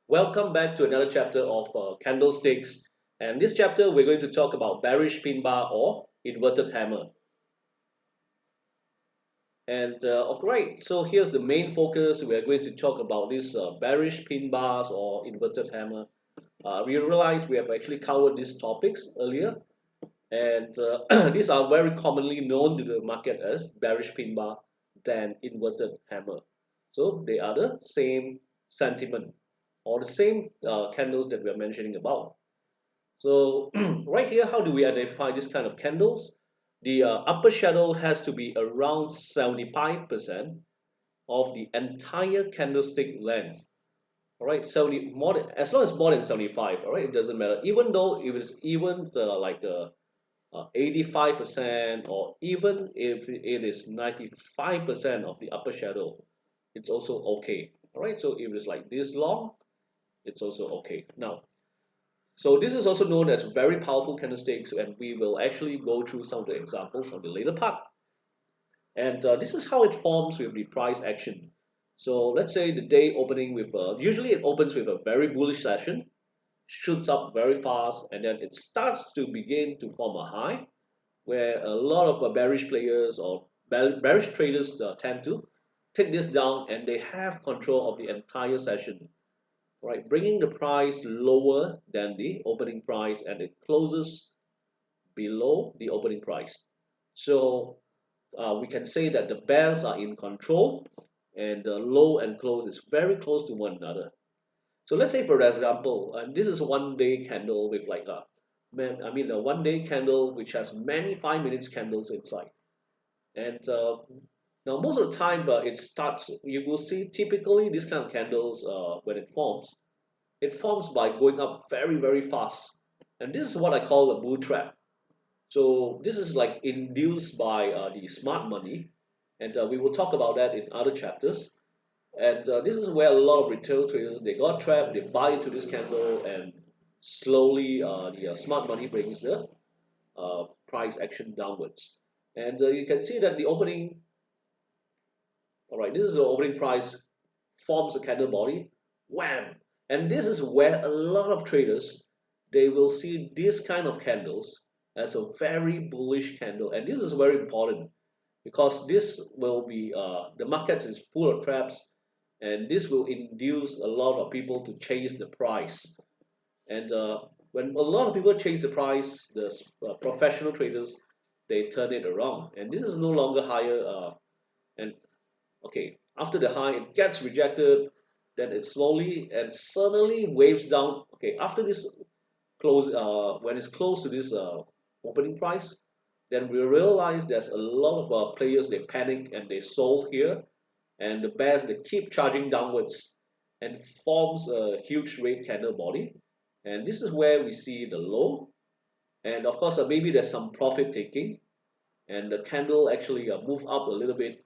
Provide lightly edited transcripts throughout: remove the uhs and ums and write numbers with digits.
Welcome back to another chapter of Candlesticks. And this chapter, we're going to talk about bearish pin bar or inverted hammer. And alright, so here's the main focus. We're going to talk about these bearish pin bars or inverted hammer. We realize we have actually covered these topics earlier, and these are very commonly known to the market as bearish pin bar than inverted hammer. So they are the same sentiment or the same candles that we are mentioning about. So right here, how do we identify this kind of candles? The upper shadow has to be around 75% of the entire candlestick length. All right, 70 more than, as long as more than 75. All right, it doesn't matter. Even though if it's even like 85% or even if it is 95% of the upper shadow, it's also okay. All right, so if it's like this long, it's also okay. Now, so this is also known as very powerful candlesticks, and we will actually go through some of the examples on the later part. And this is how it forms with the price action. So let's say the day opening with, usually it opens with a very bullish session, shoots up very fast, and then it starts to begin to form a high, where a lot of bearish players or bearish traders tend to take this down, and they have control of the entire session, right? Bringing the price lower than the opening price, and it closes below the opening price. So we can say that the bears are in control, and the low and close is very close to one another. So let's say, for example, this is a one-day candle with like a, a one-day candle which has many 5 minutes candles inside. And now most of the time, it starts. You will see typically this kind of candles when it forms by going up very very fast, and this is what I call a bull trap. So this is like induced by the smart money, and we will talk about that in other chapters. And this is where a lot of retail traders, they got trapped, they buy into this candle, and slowly the smart money brings the price action downwards. And you can see that the opening, all right, this is the opening price, forms a candle body, wham! And this is where a lot of traders, they will see this kind of candles as a very bullish candle. And this is very important because this will be, the market is full of traps, and this will induce a lot of people to chase the price. And when a lot of people chase the price, the professional traders, they turn it around. And this is no longer higher. And okay, after the high, it gets rejected, then it slowly and suddenly waves down. Okay, after this close, when it's close to this opening price, then we realize there's a lot of players, they panic and they sold here, and the bears, they keep charging downwards and forms a huge red candle body. And this is where we see the low, and of course maybe there's some profit taking, and the candle actually move up a little bit,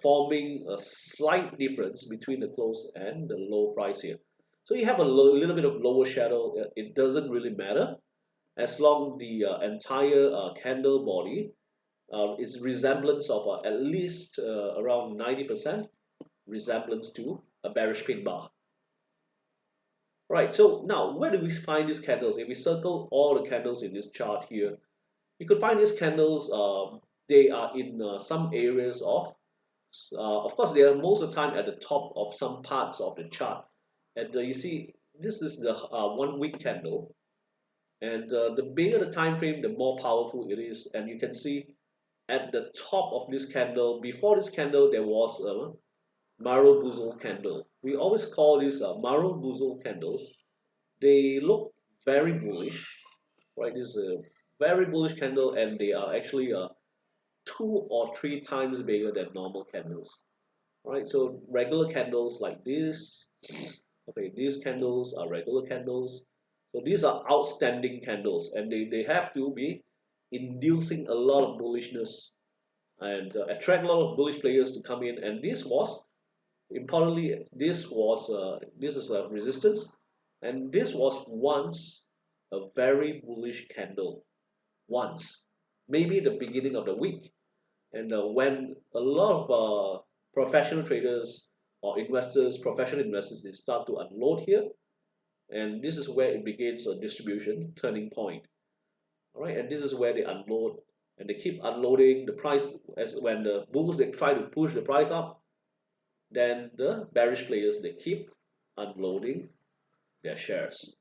forming a slight difference between the close and the low price here. So you have a little bit of lower shadow. It doesn't really matter as long the entire candle body is resemblance of at least around 90% resemblance to a bearish pin bar. Right, so now where do we find these candles? If we circle all the candles in this chart here, you could find these candles, they are in some areas of course, they are most of the time at the top of some parts of the chart. And you see, this is the 1 week candle. And the bigger the time frame, the more powerful it is. And you can see at the top of this candle, before this candle, there was a Marubozu candle. We always call these Marubozu candles. They look very bullish, right? This is a very bullish candle, and they are actually 2 or 3 times bigger than normal candles. Right, so regular candles like this, okay, these candles are regular candles. So these are outstanding candles, and they have to be inducing a lot of bullishness and attract a lot of bullish players to come in. And this was, importantly, this is a resistance, and this was once a very bullish candle, once, maybe the beginning of the week. And when a lot of professional traders or investors, professional investors, they start to unload here, and this is where it begins a distribution turning point. All right, and this is where they unload, and they keep unloading the price. As when the bulls, they try to push the price up, then the bearish players, they keep unloading their shares.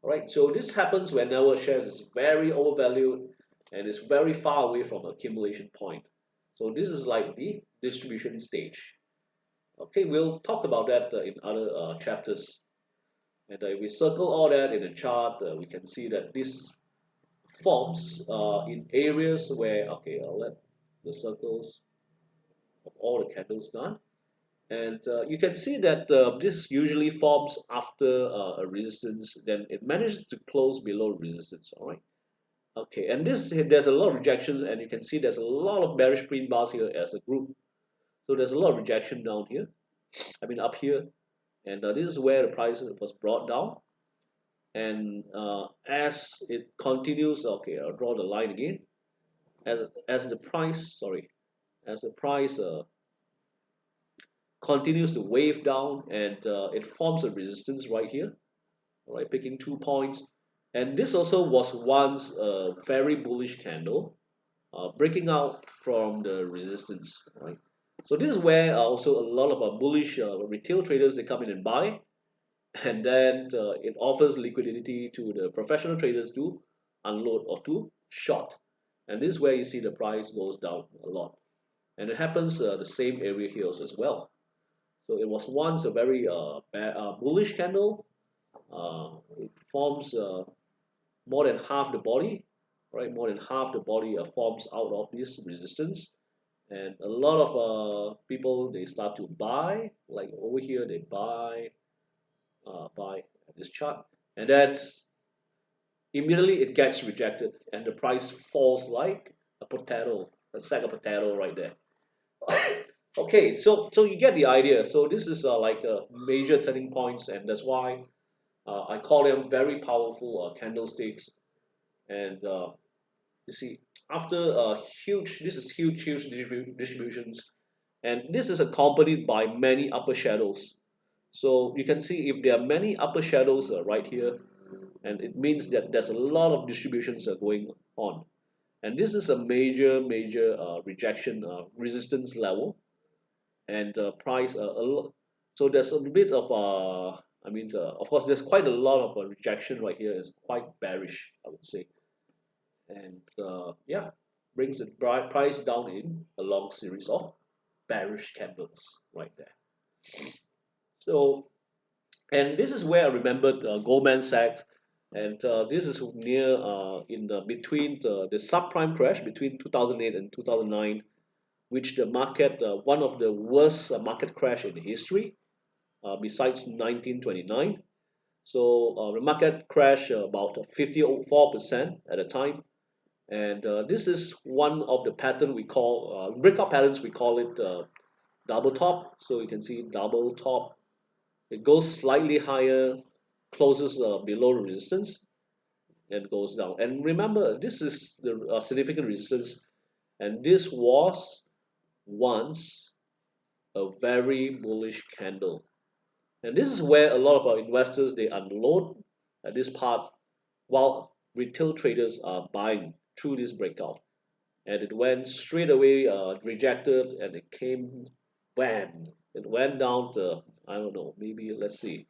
All right, so this happens whenever shares is very overvalued and is very far away from accumulation point. So this is like the distribution stage. Okay, we'll talk about that in other chapters. And if we circle all that in the chart, we can see that this forms in areas where, okay, I'll let the circles of all the candles done. And you can see that this usually forms after a resistance, then it manages to close below resistance, all right? Okay, and this there's a lot of rejections, and you can see there's a lot of bearish green bars here as a group. So there's a lot of rejection down here, I mean up here, and this is where the price was brought down. And as it continues, okay, I'll draw the line again. As the price, sorry, as the price continues to wave down, and it forms a resistance right here, all right, picking 2 points. And this also was once a very bullish candle, breaking out from the resistance, right? So this is where also a lot of bullish retail traders, they come in and buy, and then it offers liquidity to the professional traders to unload or to short. And this is where you see the price goes down a lot. And it happens the same area here also as well. So it was once a very bullish candle. It forms more than half the body, right? More than half the body forms out of this resistance. And a lot of people, they start to buy, like over here, they buy this chart, and that's immediately it gets rejected, and the price falls like a potato, a sack of potato right there. Okay, so you get the idea. So this is like a major turning points, and that's why I call them very powerful candlesticks. And you see, after a this is huge, distributions, and this is accompanied by many upper shadows. So you can see if there are many upper shadows right here, and it means that there's a lot of distributions going on. And this is a major rejection resistance level, and price a lot. So there's a bit of I mean, of course, there's quite a lot of rejection right here. It's quite bearish, I would say, and yeah, brings the price down in a long series of bearish candles right there. So, and this is where I remembered Goldman Sachs, and this is near in the between the subprime crash between 2008 and 2009, which the market one of the worst market crash in history, besides 1929. So the market crashed about 54% at a time, and this is one of the pattern we call breakout patterns. We call it double top. So you can see double top. It goes slightly higher, closes below resistance, and goes down. And remember, this is the significant resistance, and this was once a very bullish candle. And this is where a lot of our investors, they unload at this part, while retail traders are buying through this breakout. And it went straight away rejected, and it came wham, it went down to, I don't know, maybe let's see,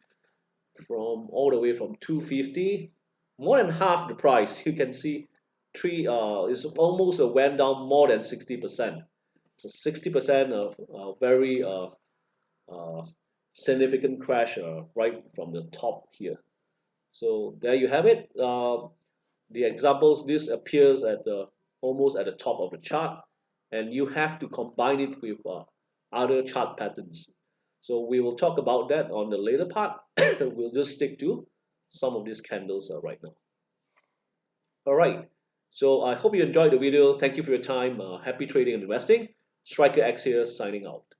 from all the way from 250, more than half the price. You can see three is almost went down more than 60%. So 60% of very uh, significant crash right from the top here. So there you have it. The examples, this appears at the almost at the top of the chart, and you have to combine it with other chart patterns. So we will talk about that on the later part. We'll just stick to some of these candles right now. All right. So I hope you enjoyed the video. Thank you for your time. Happy trading and investing. Striker X here signing out.